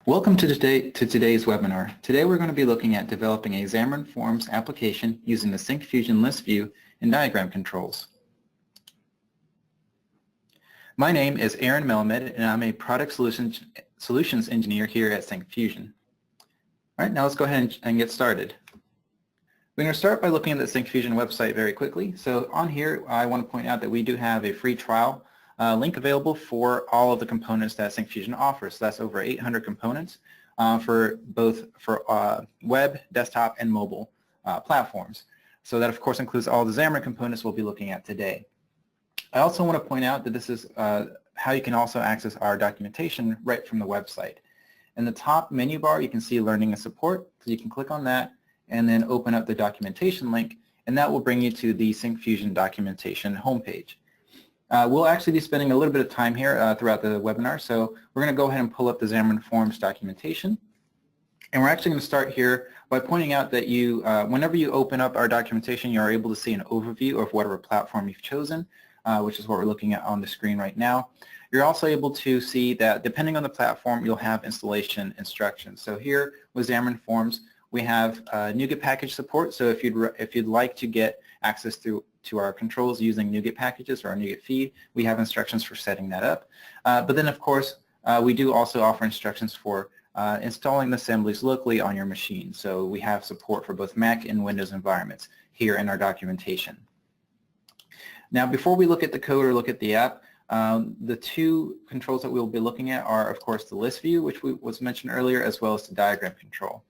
Welcome to today's webinar. Today we're going to be looking at developing a Xamarin Forms application using the Syncfusion list view and diagram controls. My name is Aaron Melamed and I'm a Product Solutions Engineer here at Syncfusion. All right, now let's go ahead and get started. We're going to start by looking at the Syncfusion website very quickly. So on here I want to point out that we do have a free trial link available for all of the components that Syncfusion offers. So that's over 800 components for both web, desktop, and mobile platforms. So that of course includes all the Xamarin components we'll be looking at today. I also want to point out that this is how you can also access our documentation right from the website. In the top menu bar you can see Learning and Support, so you can click on that and then open up the documentation link, and that will bring you to the Syncfusion documentation homepage. We'll actually be spending a little bit of time here throughout the webinar, so we're going to go ahead and pull up the Xamarin Forms documentation. And we're actually going to start here by pointing out that whenever you open up our documentation, you are able to see an overview of whatever platform you've chosen, which is what we're looking at on the screen right now. You're also able to see that depending on the platform, you'll have installation instructions. So here with Xamarin Forms, we have NuGet package support, so if you'd like to get access to our controls using NuGet packages or our NuGet feed, we have instructions for setting that up. But then of course, we do also offer instructions for installing the assemblies locally on your machine. So we have support for both Mac and Windows environments here in our documentation. Now before we look at the code or look at the app, the two controls that we'll be looking at are of course the list view, which was mentioned earlier, as well as the diagram control.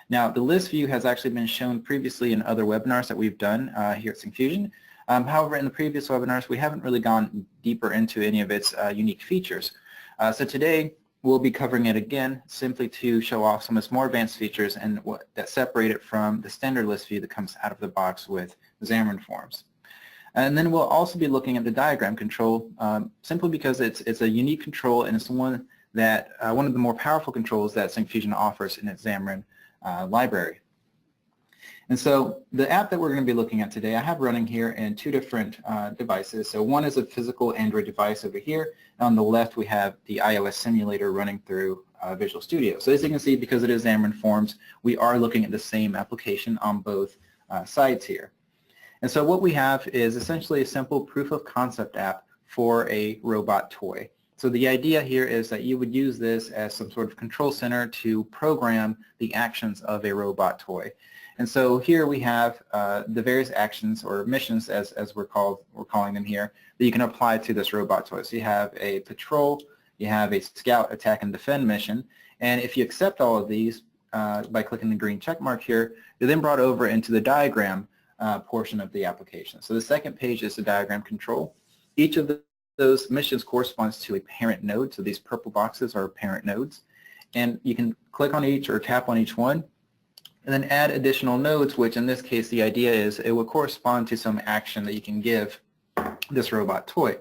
Now the list view has actually been shown previously in other webinars that we've done here at Syncfusion. However, in the previous webinars we haven't really gone deeper into any of its unique features. So today we'll be covering it again simply to show off some of its more advanced features and that separate it from the standard list view that comes out of the box with Xamarin Forms. And then we'll also be looking at the diagram control simply because it's a unique control, and it's one of the more powerful controls that Syncfusion offers in its Xamarin library. And so the app that we're going to be looking at today, I have running here in two different devices. So one is a physical Android device over here, and on the left we have the iOS simulator running through Visual Studio. So as you can see, because it is Xamarin Forms, we are looking at the same application on both sides here. And so what we have is essentially a simple proof of concept app for a robot toy. So the idea here is that you would use this as some sort of control center to program the actions of a robot toy. And so here we have the various actions or missions, as we're calling them here, that you can apply to this robot toy. So you have a patrol, you have a scout, attack, and defend mission. And if you accept all of these by clicking the green check mark here, you're then brought over into the diagram portion of the application. So the second page is the diagram control. Each of those missions corresponds to a parent node, so these purple boxes are parent nodes. And you can click on each or tap on each one, and then add additional nodes, which in this case the idea is it will correspond to some action that you can give this robot toy.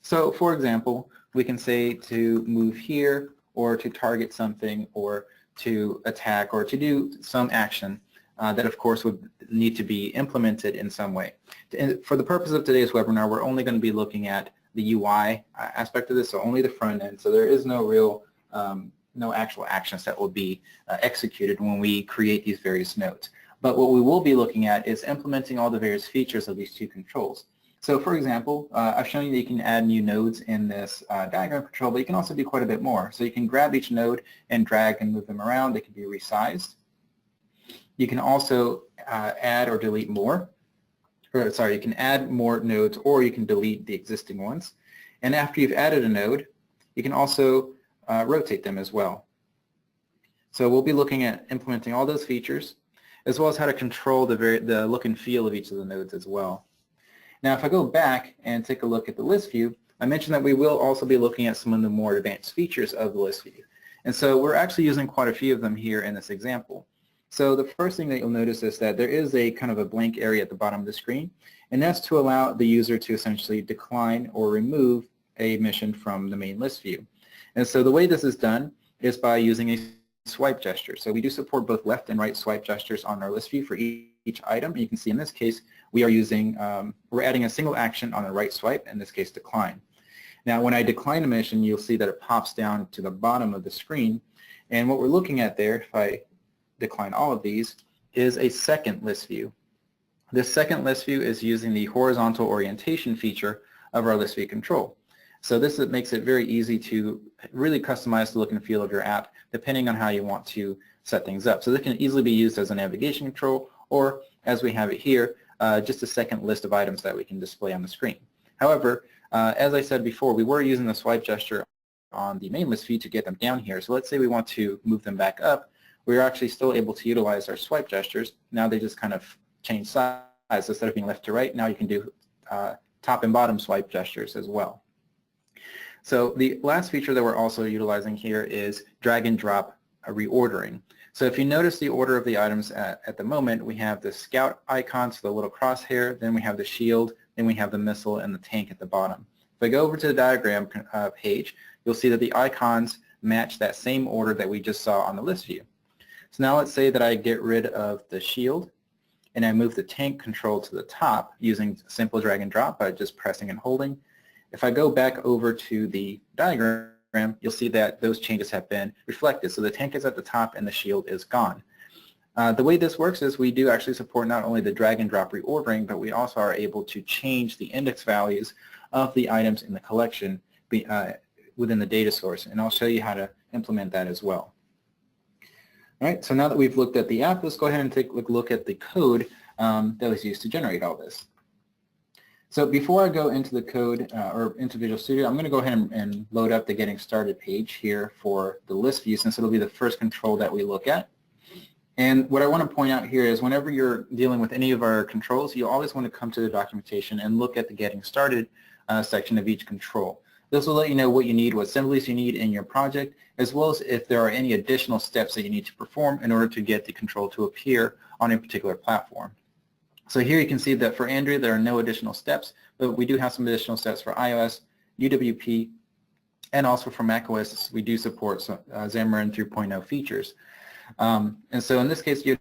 So for example, we can say to move here, or to target something, or to attack, or to do some action that of course would need to be implemented in some way. And for the purpose of today's webinar, we're only going to be looking at the UI aspect of this, so only the front end. So there is no real, no actual actions that will be executed when we create these various nodes. But what we will be looking at is implementing all the various features of these two controls. So for example, I've shown you that you can add new nodes in this diagram control, but you can also do quite a bit more. So you can grab each node and drag and move them around. They can be resized. You can also add or delete more. You can add more nodes, or you can delete the existing ones. And after you've added a node, you can also rotate them as well. So we'll be looking at implementing all those features, as well as how to control the look and feel of each of the nodes as well. Now if I go back and take a look at the list view, I mentioned that we will also be looking at some of the more advanced features of the list view. And so we're actually using quite a few of them here in this example. So the first thing that you'll notice is that there is a kind of a blank area at the bottom of the screen, and that's to allow the user to essentially decline or remove a mission from the main list view. And so the way this is done is by using a swipe gesture. So we do support both left and right swipe gestures on our list view for each item. You can see in this case we are using, we're adding a single action on the right swipe, in this case decline. Now when I decline a mission, you'll see that it pops down to the bottom of the screen. And what we're looking at there, if I decline all of these, is a second list view. This second list view is using the horizontal orientation feature of our list view control. So this makes it very easy to really customize the look and feel of your app depending on how you want to set things up. So this can easily be used as a navigation control, or as we have it here, just a second list of items that we can display on the screen. However, as I said before, we were using the swipe gesture on the main list view to get them down here. So let's say we want to move them back up. We're actually still able to utilize our swipe gestures. Now they just kind of change size. Instead of being left to right, now you can do top and bottom swipe gestures as well. So the last feature that we're also utilizing here is drag and drop reordering. So if you notice the order of the items at the moment, we have the scout icons, the little crosshair, then we have the shield, then we have the missile and the tank at the bottom. If I go over to the diagram page, you'll see that the icons match that same order that we just saw on the list view. So now let's say that I get rid of the shield and I move the tank control to the top using simple drag and drop by just pressing and holding. If I go back over to the diagram, you'll see that those changes have been reflected. So the tank is at the top and the shield is gone. The way this works is we do actually support not only the drag and drop reordering, but we also are able to change the index values of the items in the collection within the data source, and I'll show you how to implement that as well. All right, so now that we've looked at the app, let's go ahead and take a look at the code that was used to generate all this. So before I go into the code or into Visual Studio, I'm going to go ahead and load up the Getting Started page here for the list view, since it'll be the first control that we look at. And what I want to point out here is whenever you're dealing with any of our controls, you always want to come to the documentation and look at the Getting Started section of each control. This will let you know what you need, what assemblies you need in your project, as well as if there are any additional steps that you need to perform in order to get the control to appear on a particular platform. So here you can see that for Android there are no additional steps, but we do have some additional steps for iOS, UWP, and also for macOS we do support Xamarin 3.0 features. And so in this case you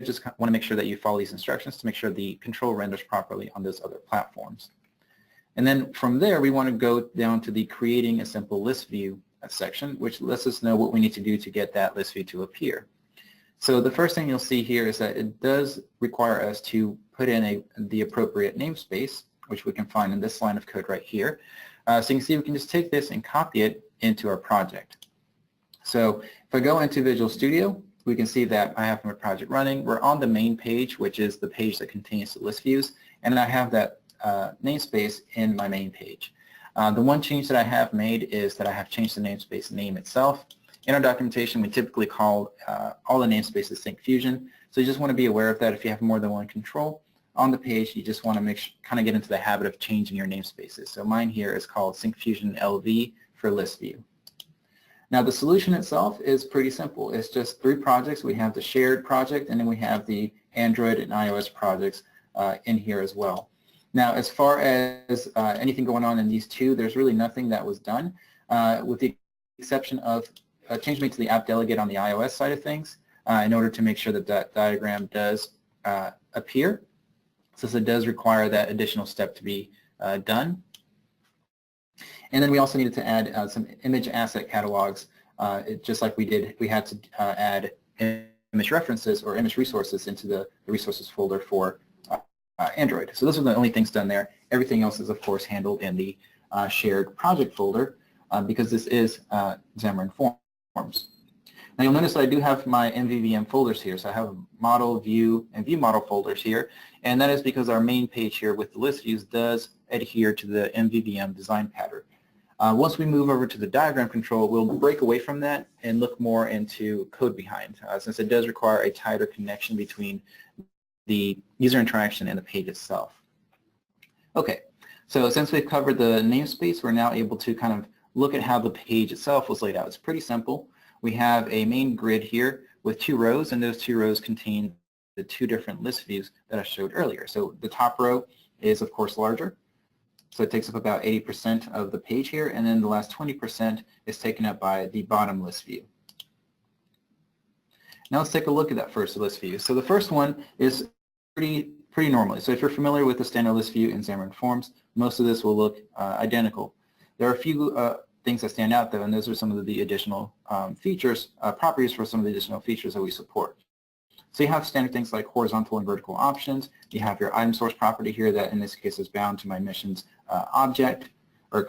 just want to make sure that you follow these instructions to make sure the control renders properly on those other platforms. And then from there we want to go down to the Creating a Simple List View section, which lets us know what we need to do to get that list view to appear. So the first thing you'll see here is that it does require us to put in the appropriate namespace, which we can find in this line of code right here. So you can see we can just take this and copy it into our project. So if I go into Visual Studio, we can see that I have my project running. We're on the main page, which is the page that contains the list views, and I have that namespace in my main page. The one change that I have made is that I have changed the namespace name itself. In our documentation, we typically call all the namespaces Syncfusion, so you just want to be aware of that. If you have more than one control on the page, you just want to kind of get into the habit of changing your namespaces. So mine here is called Syncfusion LV for list view. Now the solution itself is pretty simple. It's just 3 projects. We have the shared project, and then we have the Android and iOS projects in here as well. Now as far as anything going on in these 2, there's really nothing that was done with the exception of a change made to the app delegate on the iOS side of things in order to make sure that that diagram does appear, since it does require that additional step to be done. And then we also needed to add some image asset catalogs, just like we had to add image references or image resources into the resources folder for Android. So those are the only things done there. Everything else is of course handled in the shared project folder because this is Xamarin Forms. Now you'll notice that I do have my MVVM folders here. So I have model, view, and view model folders here, and that is because our main page here with the list views does adhere to the MVVM design pattern. Once we move over to the diagram control, we'll break away from that and look more into code behind, since it does require a tighter connection between the user interaction and the page itself. Okay, so since we've covered the namespace, we're now able to kind of look at how the page itself was laid out. It's pretty simple. We have a main grid here with 2 rows, and those 2 rows contain the 2 different list views that I showed earlier. So the top row is of course larger, so it takes up about 80% of the page here, and then the last 20% is taken up by the bottom list view. Now let's take a look at that first list view. So the first one is pretty normally. So if you're familiar with the standard list view in Xamarin Forms, most of this will look identical. There are a few things that stand out though, and those are some of the additional features, properties for some of the additional features that we support. So you have standard things like horizontal and vertical options. You have your item source property here that in this case is bound to my mission's object, or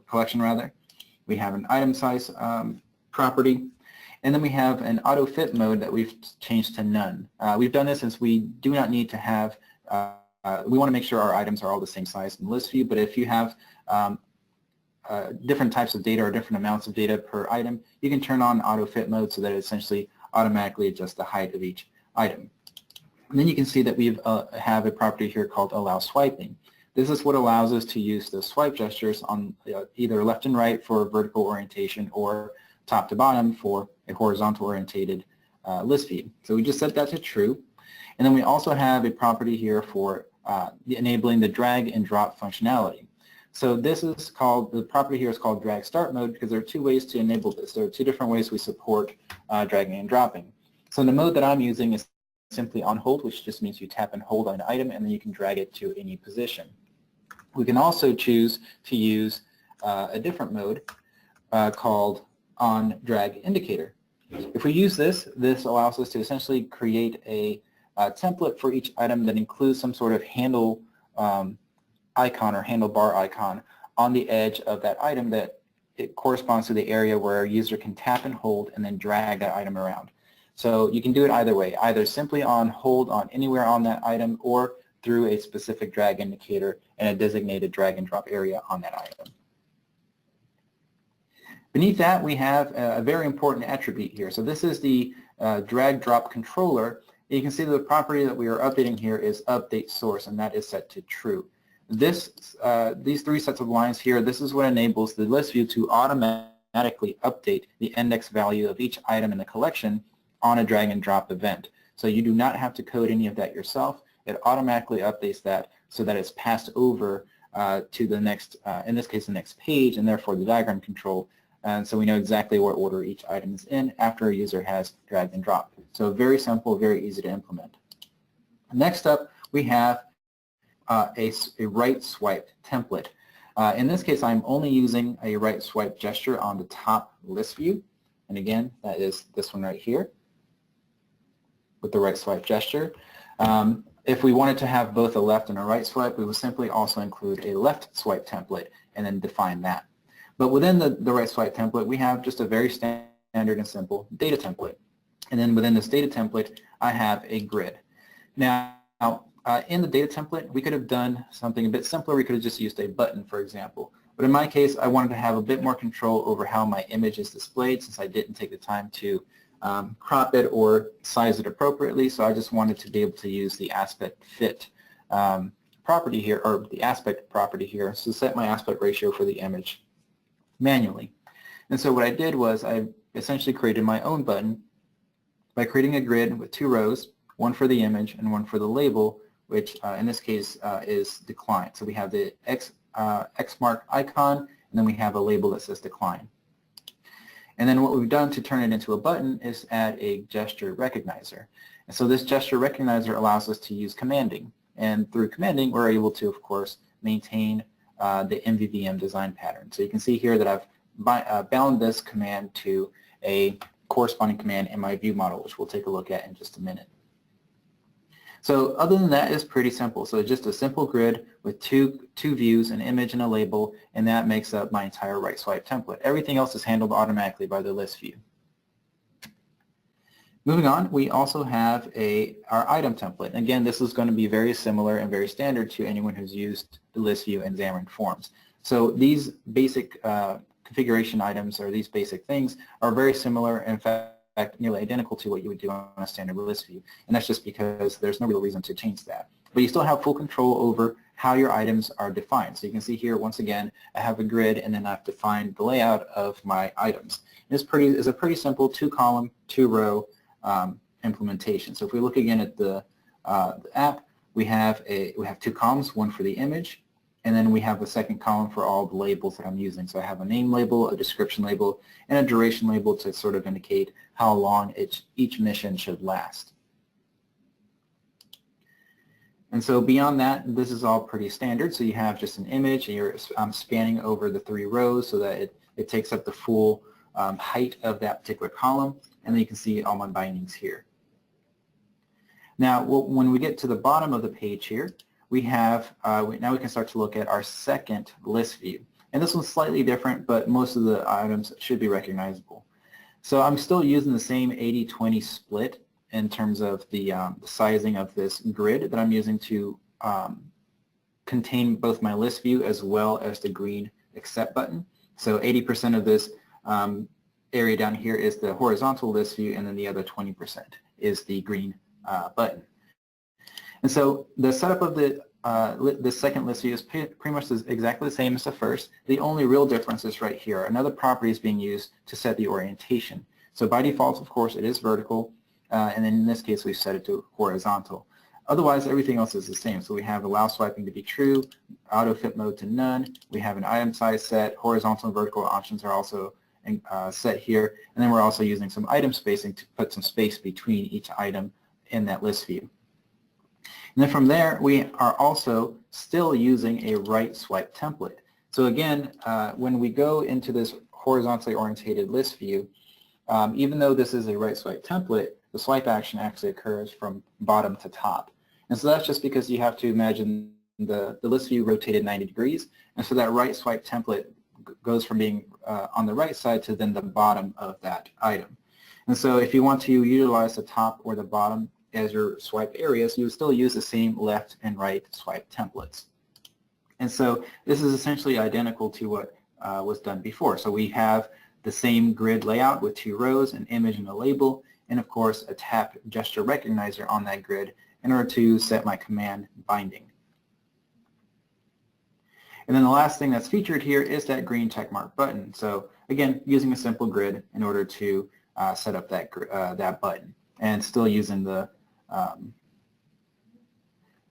collection rather. We have an item size property. And then we have an auto fit mode that we've changed to none. We've done this since we do not need to have, we want to make sure our items are all the same size in the list view, but if you have different types of data or different amounts of data per item, you can turn on auto fit mode so that it essentially automatically adjusts the height of each item. And then you can see that we have a property here called allow swiping. This is what allows us to use the swipe gestures on either left and right for vertical orientation or top to bottom for a horizontal orientated list view. So we just set that to true. And then we also have a property here for enabling the drag and drop functionality. So this is called, the property here is called drag start mode because there are two ways to enable this. There are two different ways we support dragging and dropping. So the mode that I'm using is simply on hold, which just means you tap and hold on an item and then you can drag it to any position. We can also choose to use a different mode called on drag indicator. If we use this, this allows us to essentially create a template for each item that includes some sort of handle icon or handlebar icon on the edge of that item that it corresponds to the area where a user can tap and hold and then drag that item around. So you can do it either way, either simply on hold on anywhere on that item or through a specific drag indicator and a designated drag and drop area on that item. Beneath that, we have a very important attribute here. So this is the drag drop controller. You can see that the property that we are updating here is update source, and that is set to true. These three sets of lines here, this is what enables the list view to automatically update the index value of each item in the collection on a drag and drop event. So you do not have to code any of that yourself. It automatically updates that so that it's passed over to the next, in this case, the next page, and therefore the diagram control. And so we know exactly what order each item is in after a user has dragged and dropped. So very simple, very easy to implement. Next up, we have a right swipe template. In this case, I'm only using a right swipe gesture on the top list view. And again, that is this one right here with the right swipe gesture. If we wanted to have both a left and a right swipe, we would simply also include a left swipe template and then define that. But within the right swipe template, we have just a very standard and simple data template. And then within this data template, I have a grid. Now, in the data template, we could have done something a bit simpler. We could have just used a button, for example. But in my case, I wanted to have a bit more control over how my image is displayed since I didn't take the time to crop it or size it appropriately. So I just wanted to be able to use the aspect fit property here, or the aspect property here, to set my aspect ratio for the image manually. And so what I did was I essentially created my own button by creating a grid with two rows, one for the image and one for the label, which in this case is decline. So we have the X mark icon, and then we have a label that says decline. And then what we've done to turn it into a button is add a gesture recognizer. And so this gesture recognizer allows us to use commanding. And through commanding, we're able to, of course, maintain the MVVM design pattern. So you can see here that I've bound this command to a corresponding command in my view model, which we'll take a look at in just a minute. So other than that, it's pretty simple. So just a simple grid with two views, an image and a label, and that makes up my entire right swipe template. Everything else is handled automatically by the list view. Moving on, we also have our item template. Again, this is going to be very similar and very standard to anyone who's used the list view in Xamarin Forms. So these basic configuration items, or these basic things, are very similar, in fact nearly identical to what you would do on a standard list view. And that's just because there's no real reason to change that. But you still have full control over how your items are defined. So you can see here, once again, I have a grid, and then I've defined the layout of my items. It's a pretty simple two-column, two-row implementation. So if we look again at the app, we have two columns, one for the image, and then we have a second column for all the labels that I'm using. So I have a name label, a description label, and a duration label to sort of indicate how long each mission should last. And so beyond that, this is all pretty standard. So you have just an image, and you're spanning over the 3 rows so that it takes up the full height of that particular column, and then you can see all my bindings here. Now, when we get to the bottom of the page here, we have, now we can start to look at our second list view. And this one's slightly different, but most of the items should be recognizable. So I'm still using the same 80-20 split in terms of the sizing of this grid that I'm using to contain both my list view as well as the green accept button. So 80% of this area down here is the horizontal list view, and then the other 20% is the green button. And so the setup of the second list view is pretty much exactly the same as the first. The only real difference is right here. Another property is being used to set the orientation. So by default, of course, it is vertical, and then in this case, we set it to horizontal. Otherwise, everything else is the same. So we have allow swiping to be true, auto fit mode to none. We have an item size set. Horizontal and vertical options are also set here. And then we're also using some item spacing to put some space between each item in that list view. And then from there, we are also still using a right swipe template. So again, when we go into this horizontally orientated list view, even though this is a right swipe template, the swipe action actually occurs from bottom to top. And so that's just because you have to imagine the list view rotated 90 degrees. And so that right swipe template goes from being on the right side to then the bottom of that item. And so if you want to utilize the top or the bottom as your swipe areas, you would still use the same left and right swipe templates. And so this is essentially identical to what was done before. So we have the same grid layout with 2 rows, an image and a label, and of course a tap gesture recognizer on that grid in order to set my command binding. And then the last thing that's featured here is that green checkmark button. So again, using a simple grid in order to set up that button, and still using the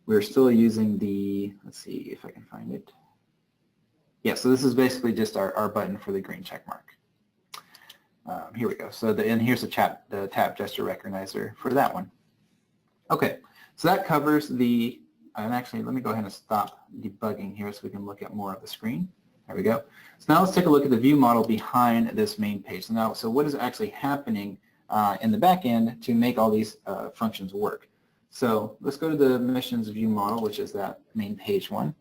we're still using the, let's see if I can find it. Yeah, so this is basically just our button for the green check mark. Here we go. So and here's the tap gesture recognizer for that one. Okay, so that covers the, and actually let me go ahead and stop debugging here so we can look at more of the screen. There we go. So now let's take a look at the view model behind this main page. So what is actually happening in the back end to make all these functions work? So let's go to the missions view model, which is that main page one.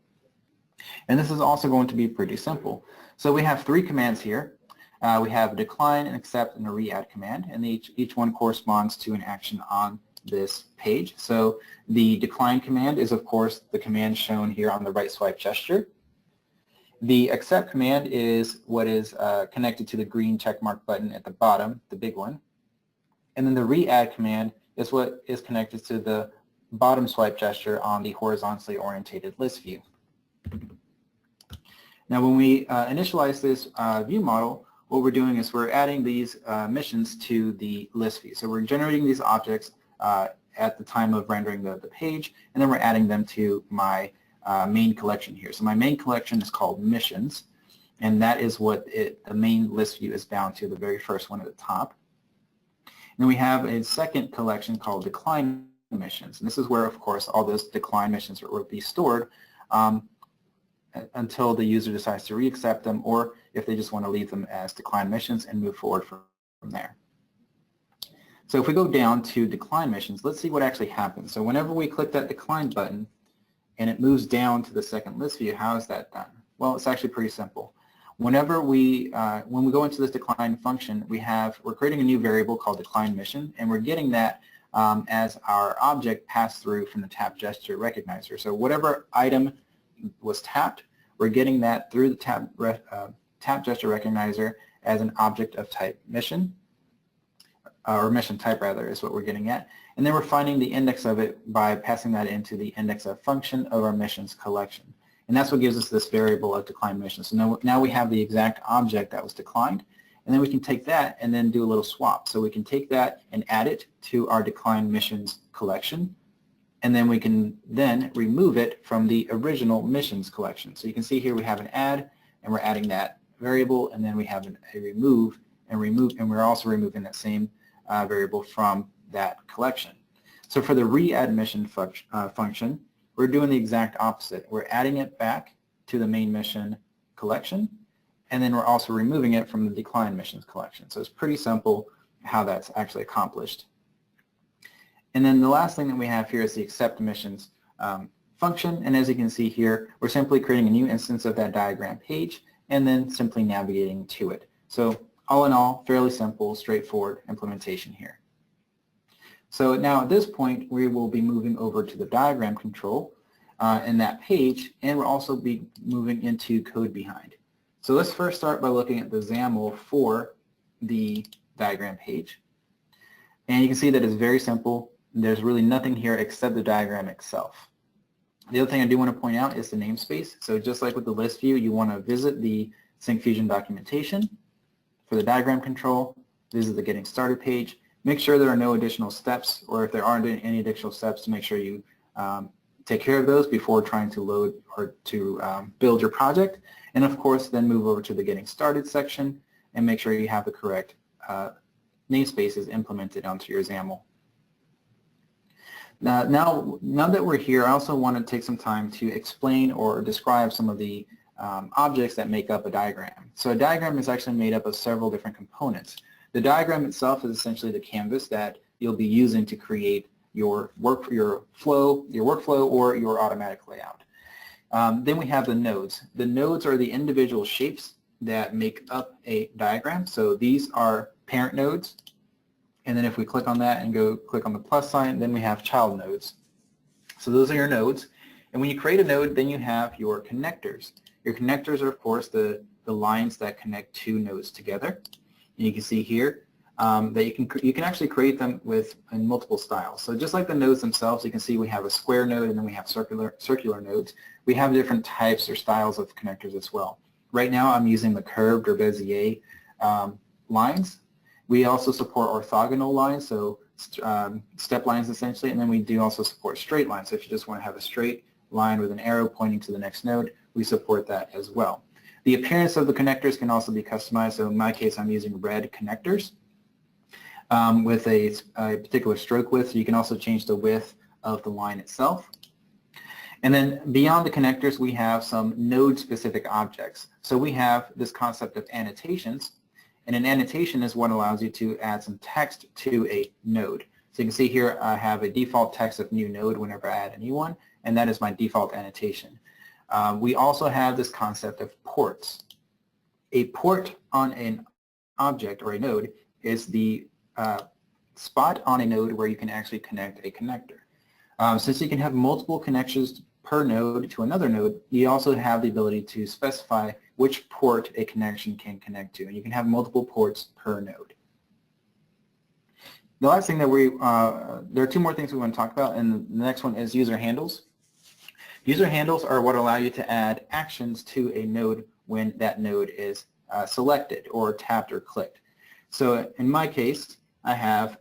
And this is also going to be pretty simple. So we have 3 commands here. We have a decline, an accept, and a re-add command, and each one corresponds to an action on this page. So the decline command is, of course, the command shown here on the right swipe gesture. The accept command is what is connected to the green checkmark button at the bottom, the big one. And then the re-add command is what is connected to the bottom swipe gesture on the horizontally orientated list view. Now when we initialize this view model, what we're doing is we're adding these missions to the list view. So we're generating these objects at the time of rendering the page, and then we're adding them to my main collection here. So my main collection is called missions, and that is what the main list view is bound to, the very first one at the top. And then we have a second collection called decline missions, and this is where, of course, all those decline missions will be stored until the user decides to re-accept them, or if they just want to leave them as decline missions and move forward from there. So if we go down to decline missions, let's see what actually happens. So whenever we click that decline button and it moves down to the second list view, how is that done? Well, it's actually pretty simple. Whenever when we go into this decline function, we're creating a new variable called decline mission, and we're getting that as our object passed through from the tap gesture recognizer. So whatever item was tapped, we're getting that through the tap gesture recognizer as an object of type mission, or mission type rather is what we're getting at. And then we're finding the index of it by passing that into the index of function of our missions collection. And that's what gives us this variable of decline missions. So now we have the exact object that was declined, and then we can take that and then do a little swap. So we can take that and add it to our decline missions collection, and then we can then remove it from the original missions collection. So you can see here we have an add, and we're adding that variable, and then we have a remove, and we're also removing that same variable from that collection. So for the re-add mission function, we're doing the exact opposite. We're adding it back to the main mission collection, and then we're also removing it from the decline missions collection. So it's pretty simple how that's actually accomplished. And then the last thing that we have here is the accept missions function, and as you can see here, we're simply creating a new instance of that diagram page and then simply navigating to it. So all in all, fairly simple, straightforward implementation here. So now at this point, we will be moving over to the diagram control in that page, and we'll also be moving into code behind. So let's first start by looking at the XAML for the diagram page. And you can see that it's very simple. There's really nothing here except the diagram itself. The other thing I do want to point out is the namespace. So just like with the list view, you want to visit the Syncfusion documentation for the diagram control, visit the Getting Started page, make sure there are no additional steps, or if there aren't any additional steps, to make sure you take care of those before trying to load or to build your project. And of course, then move over to the Getting Started section and make sure you have the correct namespaces implemented onto your XAML. Now that we're here, I also want to take some time to explain or describe some of the objects that make up a diagram. So a diagram is actually made up of several different components. The diagram itself is essentially the canvas that you'll be using to create your workflow or your automatic layout. Then we have the nodes. The nodes are the individual shapes that make up a diagram. So these are parent nodes. And then if we click on that and go click on the plus sign, then we have child nodes. So those are your nodes. And when you create a node, then you have your connectors. Your connectors are, of course, the lines that connect two nodes together. And you can see here that you can actually create them in multiple styles. So just like the nodes themselves, you can see we have a square node and then we have circular nodes. We have different types or styles of connectors as well. Right now I'm using the curved or Bezier lines. We also support orthogonal lines, so step lines essentially, and then we do also support straight lines. So if you just want to have a straight line with an arrow pointing to the next node, we support that as well. The appearance of the connectors can also be customized. So in my case, I'm using red connectors with a particular stroke width. So you can also change the width of the line itself. And then beyond the connectors, we have some node-specific objects. So we have this concept of annotations. And an annotation is what allows you to add some text to a node. So you can see here I have a default text of new node whenever I add a new one, and that is my default annotation. We also have this concept of ports. A port on an object or a node is the spot on a node where you can actually connect a connector. Since you can have multiple connections per node to another node, you also have the ability to specify which port a connection can connect to, and you can have multiple ports per node. The last thing that there are two more things we want to talk about, and the next one is user handles. User handles are what allow you to add actions to a node when that node is selected or tapped or clicked. So in my case, I have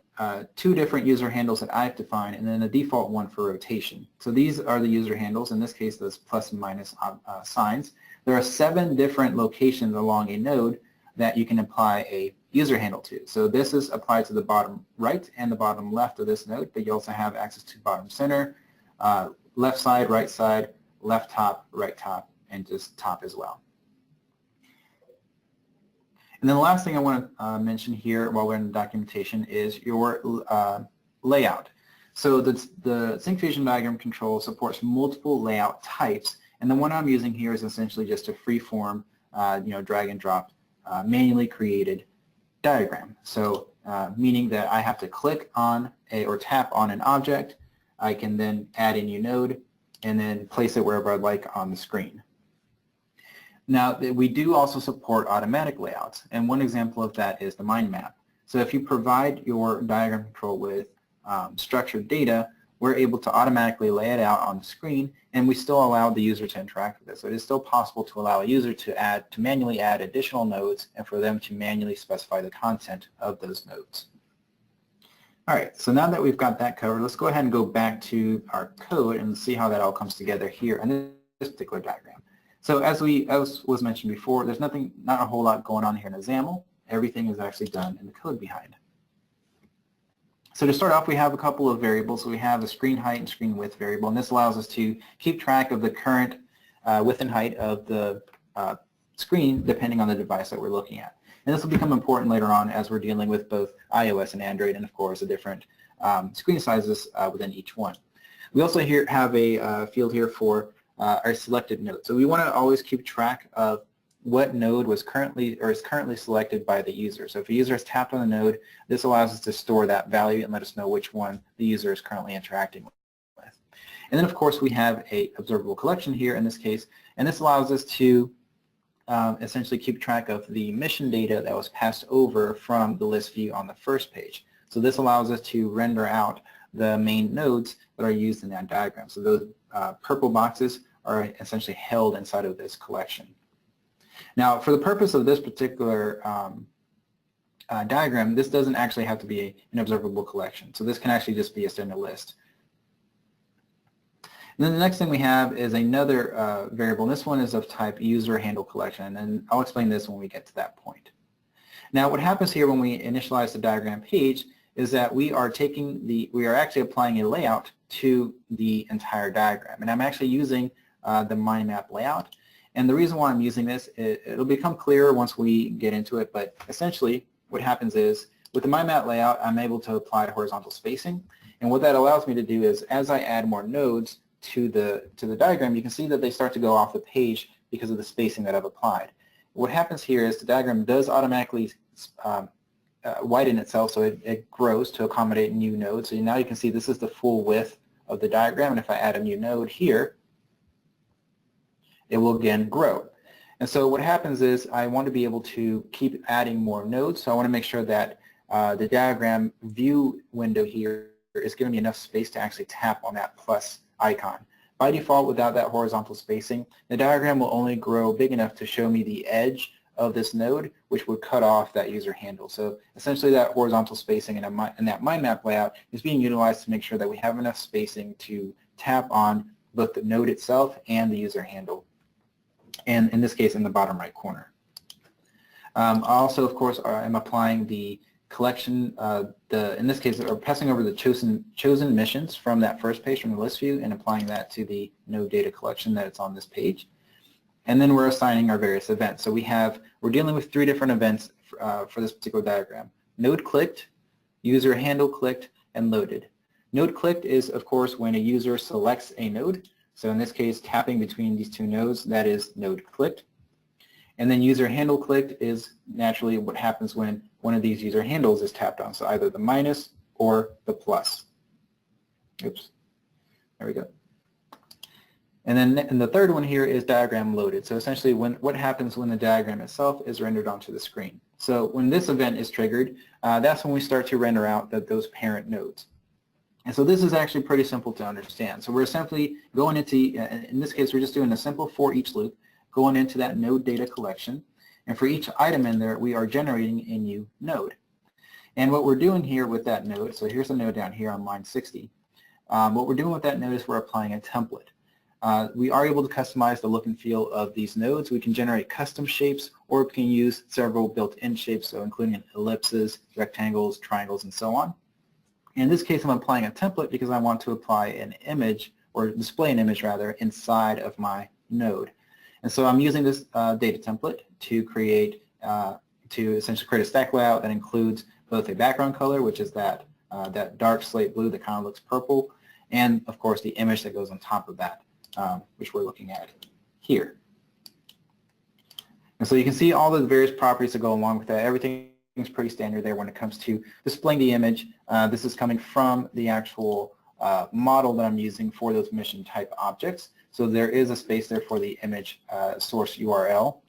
two different user handles that I've defined, and then a default one for rotation. So these are the user handles. In this case, those plus and minus signs. There are 7 different locations along a node that you can apply a user handle to. So this is applied to the bottom right and the bottom left of this node, but you also have access to bottom center, left side, left top, right top, and just top as well. And then the last thing I want to mention here while we're in the documentation is your layout. So the Syncfusion diagram control supports multiple layout types, and the one I'm using here is essentially just a free-form, drag and drop, manually created diagram. So meaning that I have to click on or tap on an object, I can then add a new node, and then place it wherever I'd like on the screen. Now, we do also support automatic layouts, and one example of that is the mind map. So if you provide your diagram control with structured data, we're able to automatically lay it out on the screen, and we still allow the user to interact with it. So it is still possible to allow a user to manually add additional nodes and for them to manually specify the content of those nodes. All right, so now that we've got that covered, let's go ahead and go back to our code and see how that all comes together here in this particular diagram. So as was mentioned before, there's not a whole lot going on here in a XAML. Everything is actually done in the code behind. So to start off, we have a couple of variables. So we have a screen height and screen width variable, and this allows us to keep track of the current width and height of the screen depending on the device that we're looking at. And this will become important later on as we're dealing with both iOS and Android, and of course the different screen sizes within each one. We also have a field here for our selected node. So we want to always keep track of what node was currently or is currently selected by the user. So if a user has tapped on the node, this allows us to store that value and let us know which one the user is currently interacting with. And then of course we have a observable collection here in this case, and this allows us to essentially keep track of the mission data that was passed over from the list view on the first page. So this allows us to render out the main nodes that are used in that diagram. So those purple boxes are essentially held inside of this collection. Now, for the purpose of this particular diagram, this doesn't actually have to be an observable collection. So this can actually just be a standard list. And then the next thing we have is another variable, and this one is of type user handle collection, and I'll explain this when we get to that point. Now, what happens here when we initialize the diagram page is that we are actually applying a layout to the entire diagram, and I'm actually using the mind map layout. And the reason why I'm using this, it'll become clearer once we get into it, but essentially what happens is with the mind map layout, I'm able to apply horizontal spacing, and what that allows me to do is as I add more nodes to the diagram, you can see that they start to go off the page because of the spacing that I've applied. What happens here is the diagram does automatically widen itself, so it grows to accommodate new nodes. So now you can see this is the full width of the diagram, and if I add a new node here, it will again grow. And so what happens is I want to be able to keep adding more nodes, so I want to make sure that the diagram view window here is giving me enough space to actually tap on that plus icon. By default, without that horizontal spacing, the diagram will only grow big enough to show me the edge of this node, which would cut off that user handle. So essentially that horizontal spacing and that mind map layout is being utilized to make sure that we have enough spacing to tap on both the node itself and the user handle, and in this case in the bottom right corner. Also, of course, I'm applying the collection, in this case, we're passing over the chosen missions from that first page from the list view and applying that to the node data collection that it's on this page. And then we're assigning our various events. So we're dealing with 3 different events for this particular diagram: node clicked, user handle clicked, and loaded. Node clicked is, of course, when a user selects a node. So in this case, tapping between these 2 nodes, that is node clicked. And then user handle clicked is naturally what happens when one of these user handles is tapped on, so either the minus or the plus. Oops, there we go. And then the third one here is diagram loaded. So essentially what happens when the diagram itself is rendered onto the screen. So when this event is triggered, that's when we start to render out those parent nodes. And so this is actually pretty simple to understand. So we're simply going into, in this case, we're just doing a simple for each loop, going into that node data collection, and for each item in there, we are generating a new node. And what we're doing here with that node, so here's the node down here on line 60. What we're doing with that node is we're applying a template. We are able to customize the look and feel of these nodes. We can generate custom shapes, or we can use several built-in shapes, so including ellipses, rectangles, triangles, and so on. In this case, I'm applying a template because I want to apply an image, or display an image rather, inside of my node. And so I'm using this data template to essentially create a stack layout that includes both a background color, which is that dark slate blue that kind of looks purple, and of course the image that goes on top of that, which we're looking at here. And so you can see all the various properties that go along with that. Everything is pretty standard there when it comes to displaying the image. This is coming from the actual model that I'm using for those mission type objects. So there is a space there for the image source URL,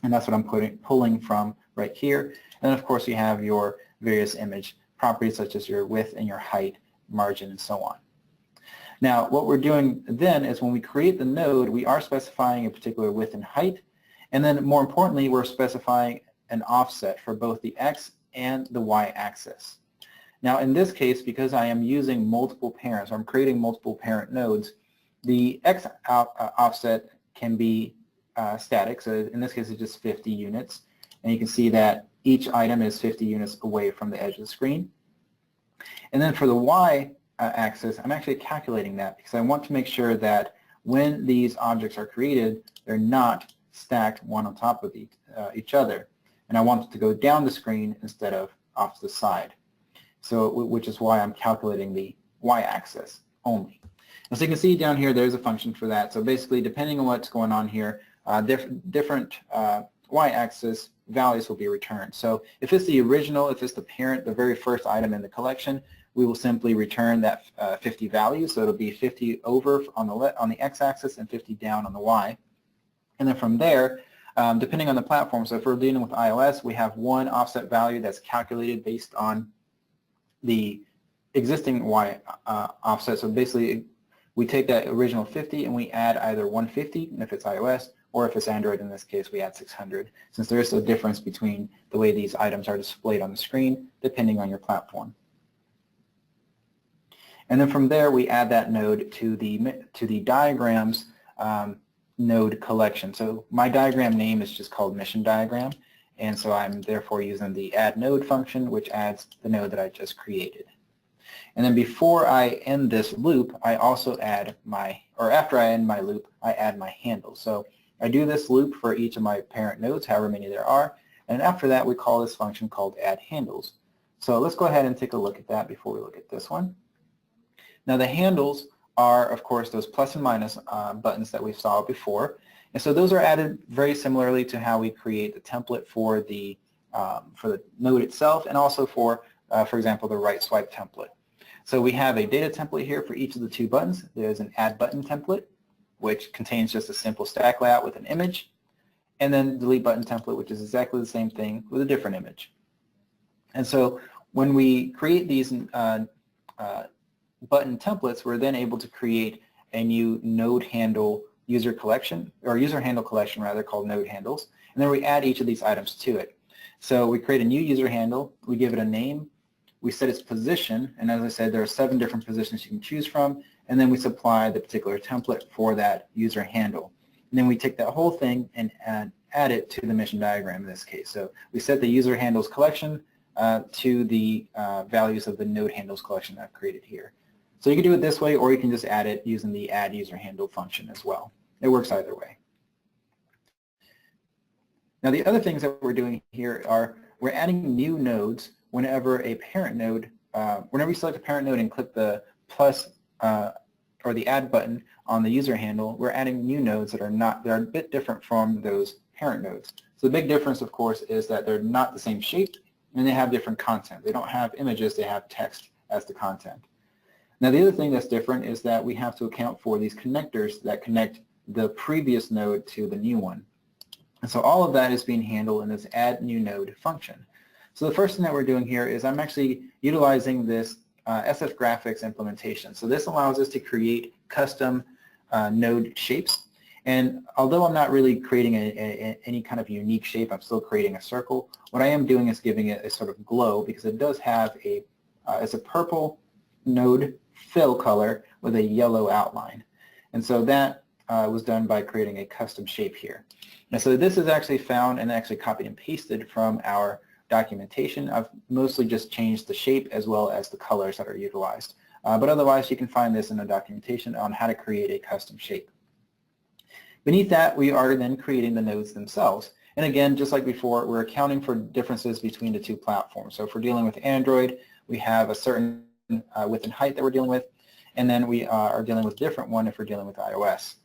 and that's what I'm pulling from right here. And then of course you have your various image properties such as your width and your height, margin, and so on. Now what we're doing then is when we create the node, we are specifying a particular width and height, and then more importantly we're specifying an offset for both the X and the Y axis. Now in this case, because I am using multiple parents, or I'm creating multiple parent nodes, the X offset can be static, so in this case it's just 50 units, and you can see that each item is 50 units away from the edge of the screen. And then for the Y axis, I'm actually calculating that because I want to make sure that when these objects are created, they're not stacked one on top of each other. And I want it to go down the screen instead of off to the side. So, which is why I'm calculating the y-axis only. And so you can see down here there's a function for that. So basically, depending on what's going on here, different y-axis values will be returned. So if it's the original, if it's the parent, the very first item in the collection, we will simply return that 50 value. So it'll be 50 over on the x-axis and 50 down on the y. And then from there, depending on the platform, so if we're dealing with iOS, we have one offset value that's calculated based on the existing y offset. So basically, we take that original 50 and we add either 150 if it's iOS, or if it's Android, in this case, we add 600, since there is a difference between the way these items are displayed on the screen, depending on your platform. And then from there, we add that node to the diagrams node collection. So my diagram name is just called mission diagram, and so I'm therefore using the add node function, which adds the node that I just created. And then before I end this loop, I also add after I end my loop, I add my handle. So I do this loop for each of my parent nodes, however many there are, and after that we call this function called add handles. So let's go ahead and take a look at that before we look at this one. Now the handles are, of course, those plus and minus buttons that we saw before, and so those are added very similarly to how we create the template for the node itself, and also for example, the right swipe template. So we have a data template here for each of the two buttons. There's an add button template, which contains just a simple stack layout with an image, and then delete button template, which is exactly the same thing with a different image. And so when we create these button templates, we're then able to create a new node handle user collection, or user handle collection rather, called node handles, and then we add each of these items to it. So we create a new user handle, we give it a name, we set its position, and as I said, there are 7 different positions you can choose from, and then we supply the particular template for that user handle. And then we take that whole thing and add it to the mission diagram in this case. So we set the user handles collection to the values of the node handles collection I've created here. So you can do it this way, or you can just add it using the add user handle function as well. It works either way. Now the other things that we're doing here are we're adding new nodes whenever a parent node, whenever you select a parent node and click the plus or the add button on the user handle, we're adding new nodes that are a bit different from those parent nodes. So the big difference, of course, is that they're not the same shape and they have different content. They don't have images, they have text as the content. Now the other thing that's different is that we have to account for these connectors that connect the previous node to the new one. And so all of that is being handled in this add new node function. So the first thing that we're doing here is I'm actually utilizing this SF graphics implementation. So this allows us to create custom node shapes. And although I'm not really creating any kind of unique shape, I'm still creating a circle. What I am doing is giving it a sort of glow, because it does have it's a purple node fill color with a yellow outline. And so that was done by creating a custom shape here. And so this is actually found and actually copied and pasted from our documentation. I've mostly just changed the shape as well as the colors that are utilized. But otherwise, you can find this in the documentation on how to create a custom shape. Beneath that, we are then creating the nodes themselves. And again, just like before, we're accounting for differences between the two platforms. So if we're dealing with Android, we have a certain width and height that we're dealing with, and then we are dealing with a different one if we're dealing with iOS.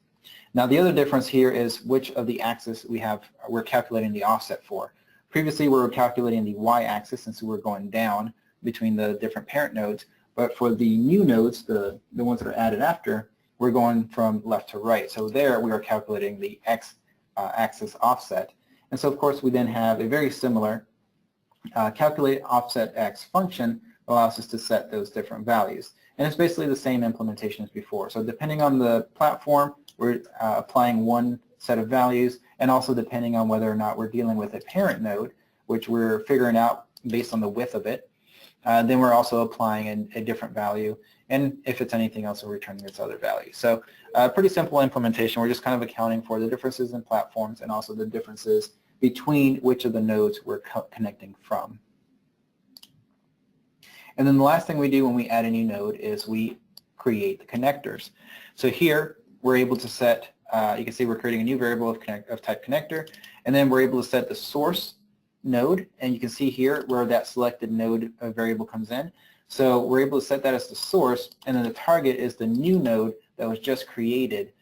Now the other difference here is which of the axis we're calculating the offset for. Previously we were calculating the y-axis since we were going down between the different parent nodes, but for the new nodes, the ones that are added after, we're going from left to right. So there we are calculating the x-axis offset. And so of course we then have a very similar calculate offset x function that allows us to set those different values. And it's basically the same implementation as before. So depending on the platform, we're applying one set of values, and also depending on whether or not we're dealing with a parent node, which we're figuring out based on the width of it, then we're also applying a different value, and if it's anything else, we're returning its other value. So pretty simple implementation. We're just kind of accounting for the differences in platforms and also the differences between which of the nodes we're connecting from. And then the last thing we do when we add a new node is we create the connectors. So here we're able to set you can see we're creating a new variable of type connector, and then we're able to set the source node, and you can see here where that selected node variable comes in. So we're able to set that as the source, and then the target is the new node that was just created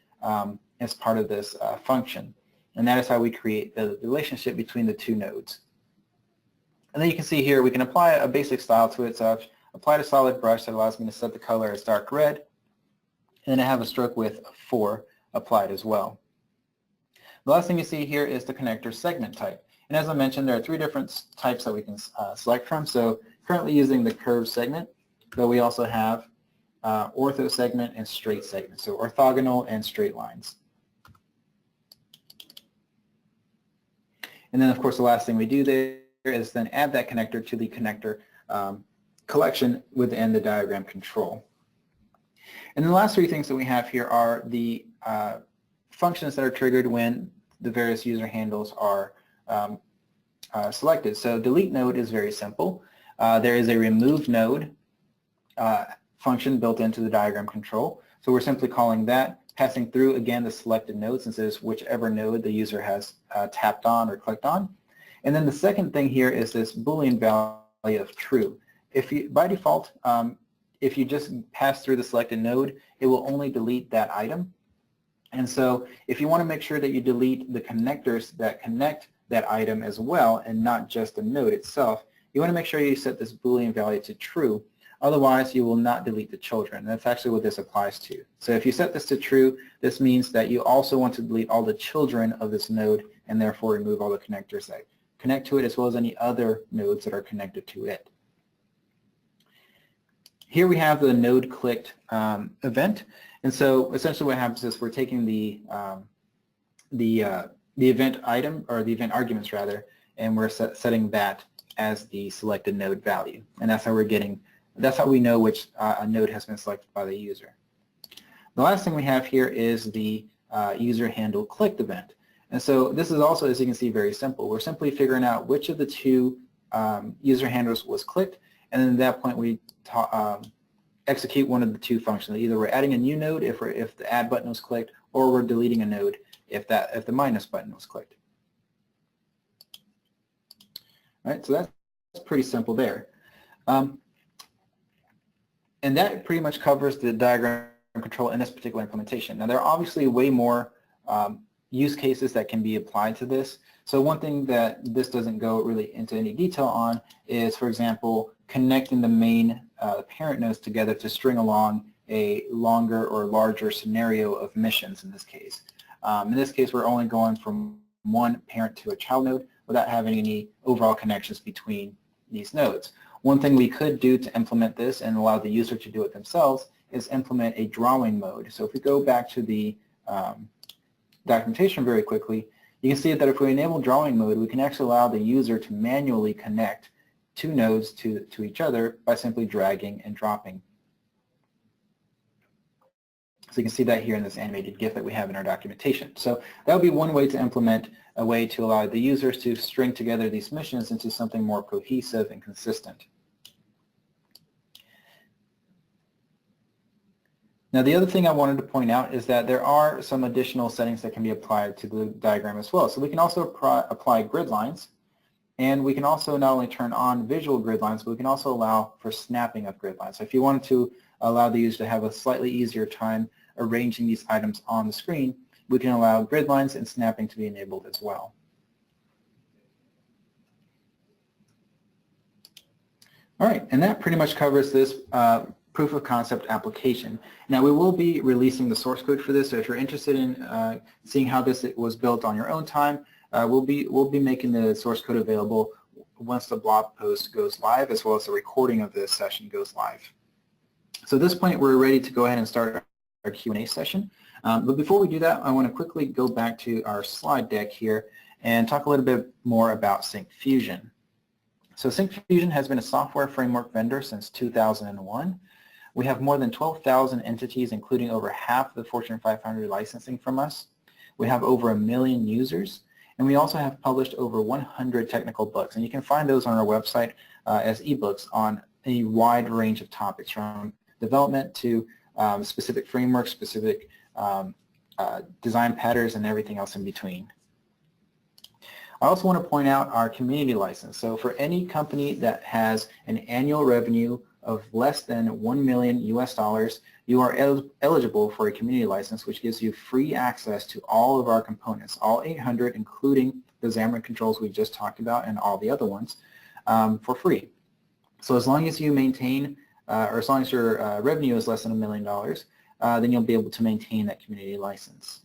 as part of this function. And that is how we create the relationship between the two nodes. And then you can see here we can apply a basic style to it. So I've applied a solid brush that allows me to set the color as dark red, and then I have a stroke width of 4 applied as well. The last thing you see here is the connector segment type. And as I mentioned, there are 3 different types that we can select from. So currently using the curved segment, but we also have ortho segment and straight segment, so orthogonal and straight lines. And then of course the last thing we do there is then add that connector to the connector collection within the diagram control. And then the last 3 things that we have here are the functions that are triggered when the various user handles are selected. So delete node is very simple. There is a remove node function built into the diagram control. So we're simply calling that, passing through again the selected node since it's whichever node the user has tapped on or clicked on. And then the second thing here is this Boolean value of true. If you, by default, if you just pass through the selected node, it will only delete that item. And so if you want to make sure that you delete the connectors that connect that item as well and not just the node itself, you want to make sure you set this Boolean value to true. Otherwise, you will not delete the children. That's actually what this applies to. So if you set this to true, this means that you also want to delete all the children of this node and therefore remove all the connectors that connect to it as well as any other nodes that are connected to it. Here we have the node clicked event. And so essentially what happens is we're taking the event item, or the event arguments rather, and we're setting that as the selected node value. And that's how we're getting, that's how we know which a node has been selected by the user. The last thing we have here is the user handle clicked event. And so this is also, as you can see, very simple. We're simply figuring out which of the 2 user handles was clicked, and then at that point we execute one of the 2 functions. Either we're adding a new node if the add button was clicked, or we're deleting a node if the minus button was clicked. All right, so that's pretty simple there. And that pretty much covers the diagram control in this particular implementation. Now there are obviously way more use cases that can be applied to this. So one thing that this doesn't go really into any detail on is, for example, connecting the main parent nodes together to string along a longer or larger scenario of missions in this case. In this case, we're only going from one parent to a child node without having any overall connections between these nodes. One thing we could do to implement this and allow the user to do it themselves is implement a drawing mode. So if we go back to the documentation very quickly, you can see that if we enable drawing mode, we can actually allow the user to manually connect 2 nodes to each other by simply dragging and dropping. So you can see that here in this animated GIF that we have in our documentation. So that would be one way to implement a way to allow the users to string together these missions into something more cohesive and consistent. Now the other thing I wanted to point out is that there are some additional settings that can be applied to the diagram as well. So we can also apply grid lines, and we can also not only turn on visual grid lines, but we can also allow for snapping of grid lines. So if you wanted to allow the user to have a slightly easier time arranging these items on the screen, we can allow grid lines and snapping to be enabled as well. All right, and that pretty much covers this proof of concept application. Now we will be releasing the source code for this, so if you're interested in seeing how this was built on your own time, we'll be making the source code available once the blog post goes live, as well as the recording of this session goes live. So at this point, we're ready to go ahead and start our Q&A session. But before we do that, I want to quickly go back to our slide deck here and talk a little bit more about Syncfusion. So Syncfusion has been a software framework vendor since 2001. We have more than 12,000 entities, including over half the Fortune 500 licensing from us. We have over 1 million users, and we also have published over 100 technical books. And you can find those on our website as ebooks on a wide range of topics, from development to specific frameworks, specific design patterns, and everything else in between. I also want to point out our community license. So for any company that has an annual revenue of less than 1 million US dollars, you are eligible for a community license, which gives you free access to all of our components, all 800, including the Xamarin controls we just talked about and all the other ones, for free. So as long as you maintain, or as long as your revenue is less than $1 million, then you'll be able to maintain that community license.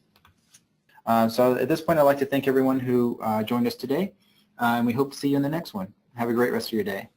So at this point, I'd like to thank everyone who joined us today, and we hope to see you in the next one. Have a great rest of your day.